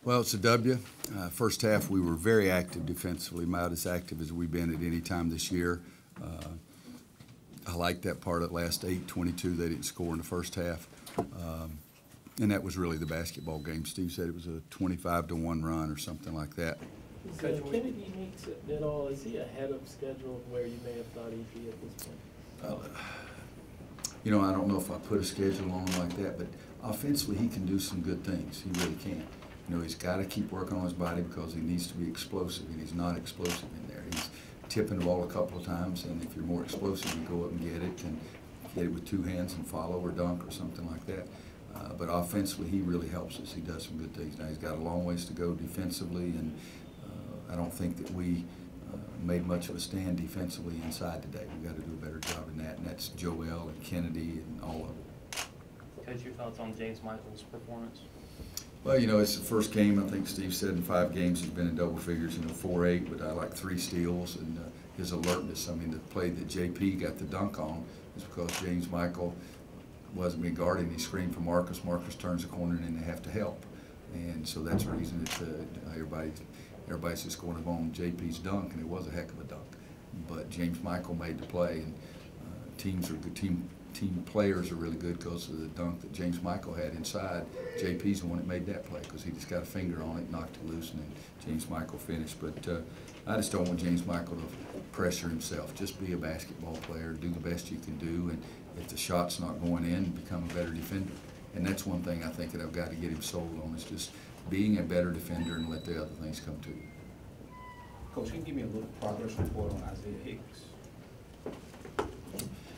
Well, it's a W. First half, we were very active defensively, about as active as we've been at any time this year. I like that part of last 8-22. They didn't score in the first half. And that was really the basketball game. Steve said it was a 25-1 run or something like that. Is Kennedy meets at all? Is he ahead of schedule of where you may have thought he'd be at this point? You know, I don't know if I put a schedule on him like that, but offensively he can do some good things. He really can. You know, he's got to keep working on his body because he needs to be explosive, and he's not explosive in there. He's tipping the ball a couple of times, and if you're more explosive, you go up and get it, and get it with two hands and follow or dunk or something like that. But offensively, he really helps us. He does some good things. Now, he's got a long ways to go defensively, and I don't think that we made much of a stand defensively inside today. We've got to do a better job in that, and that's Joel and Kennedy and all of them. Coach, your thoughts on James Michael's performance? Well, you know, it's the first game. I think Steve said in 5 games he's been in double figures, 4-8, but I like 3 steals and his alertness. I mean, the play that JP got the dunk on is because James Michael wasn't being guarded. He screamed for Marcus. Marcus turns the corner and then they have to help. And so that's the reason that everybody's just going on JP's dunk, and it was a heck of a dunk. But James Michael made the play, and teams are good. Team players are really good because of the dunk that James Michael had inside. JP's the one that made that play because he just got a finger on it, knocked it loose, and then James Michael finished. But I just don't want James Michael to pressure himself. Just be a basketball player, do the best you can do, and if the shot's not going in, become a better defender. And that's one thing I think that I've got to get him sold on, is just being a better defender and let the other things come to you. Coach, can you give me a little progress report on Isaiah Hicks?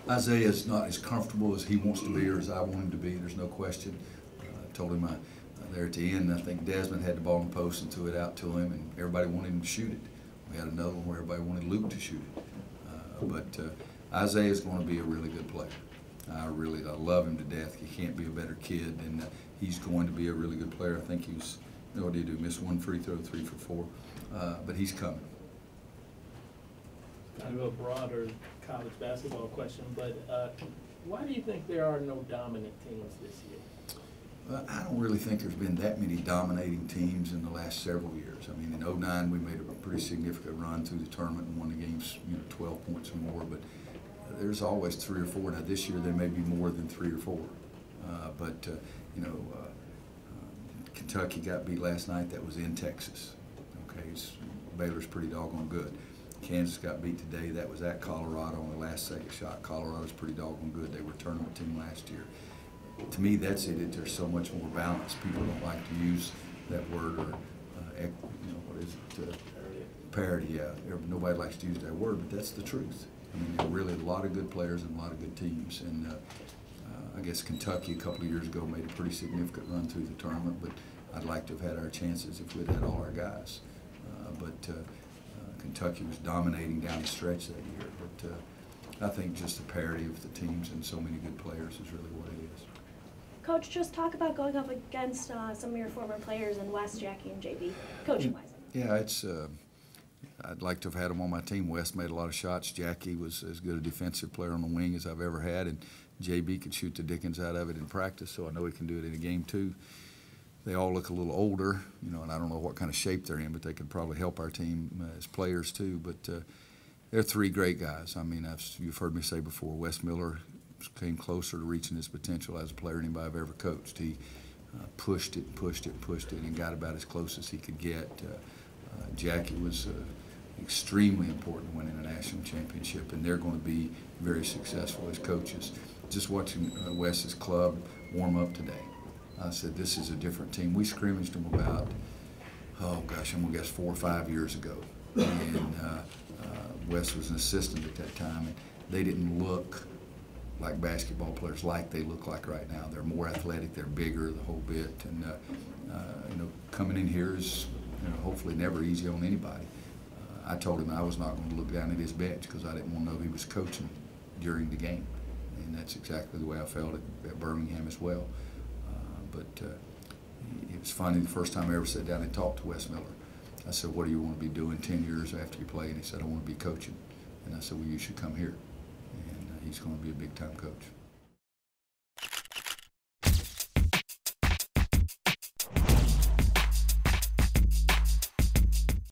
Isaiah's not as comfortable as he wants to be or as I want him to be. There's no question. I told him there at the end, I think Desmond had the ball in the post and threw it out to him, and everybody wanted him to shoot it. We had another one where everybody wanted Luke to shoot it. But Isaiah's going to be a really good player. I love him to death. He can't be a better kid, and he's going to be a really good player. I think he was, what did he do? Missed 1 free throw, 3 for 4. But he's coming. Kind of a broader college basketball question, but why do you think there are no dominant teams this year? Well, I don't really think there's been that many dominating teams in the last several years. I mean, in '09 we made a pretty significant run through the tournament and won the games, 12 points or more. But there's always 3 or 4. Now this year there may be more than 3 or 4. Kentucky got beat last night. That was in Texas. Okay, Baylor's pretty doggone good. Kansas got beat today. That was at Colorado on the last second shot. Colorado's pretty doggone good. They were a tournament team last year. To me, that's it. There's so much more balance. People don't like to use that word, or what is it? Parity. Yeah. Nobody likes to use that word, but that's the truth. I mean, there are really a lot of good players and a lot of good teams. And I guess Kentucky a couple of years ago made a pretty significant run through the tournament, but I'd like to have had our chances if we'd had all our guys. Kentucky was dominating down the stretch that year, but I think just the parity of the teams and so many good players is really what it is. Coach, just talk about going up against some of your former players in West, Jackie, and JB, coaching-wise. Yeah, I'd like to have had them on my team. West made a lot of shots. Jackie was as good a defensive player on the wing as I've ever had, and JB could shoot the dickens out of it in practice, so I know he can do it in a game too. They all look a little older, and I don't know what kind of shape they're in, but they could probably help our team as players too. But they're 3 great guys. I mean, you've heard me say before, Wes Miller came closer to reaching his potential as a player than anybody I've ever coached. He pushed it, and got about as close as he could get. Jackie was extremely important to winning a national championship, and they're going to be very successful as coaches. Just watching Wes's club warm up today, I said, this is a different team. We scrimmaged them about, I'm going to guess 4 or 5 years ago. And Wes was an assistant at that time, and they didn't look like basketball players like they look like right now. They're more athletic, they're bigger, the whole bit. And, coming in here is, hopefully never easy on anybody. I told him I was not going to look down at his bench because I didn't want to know he was coaching during the game. And that's exactly the way I felt at Birmingham as well. It was funny, the first time I ever sat down and talked to Wes Miller. I said, what do you want to be doing 10 years after you play? And he said, I want to be coaching. And I said, well, you should come here. And he's going to be a big-time coach.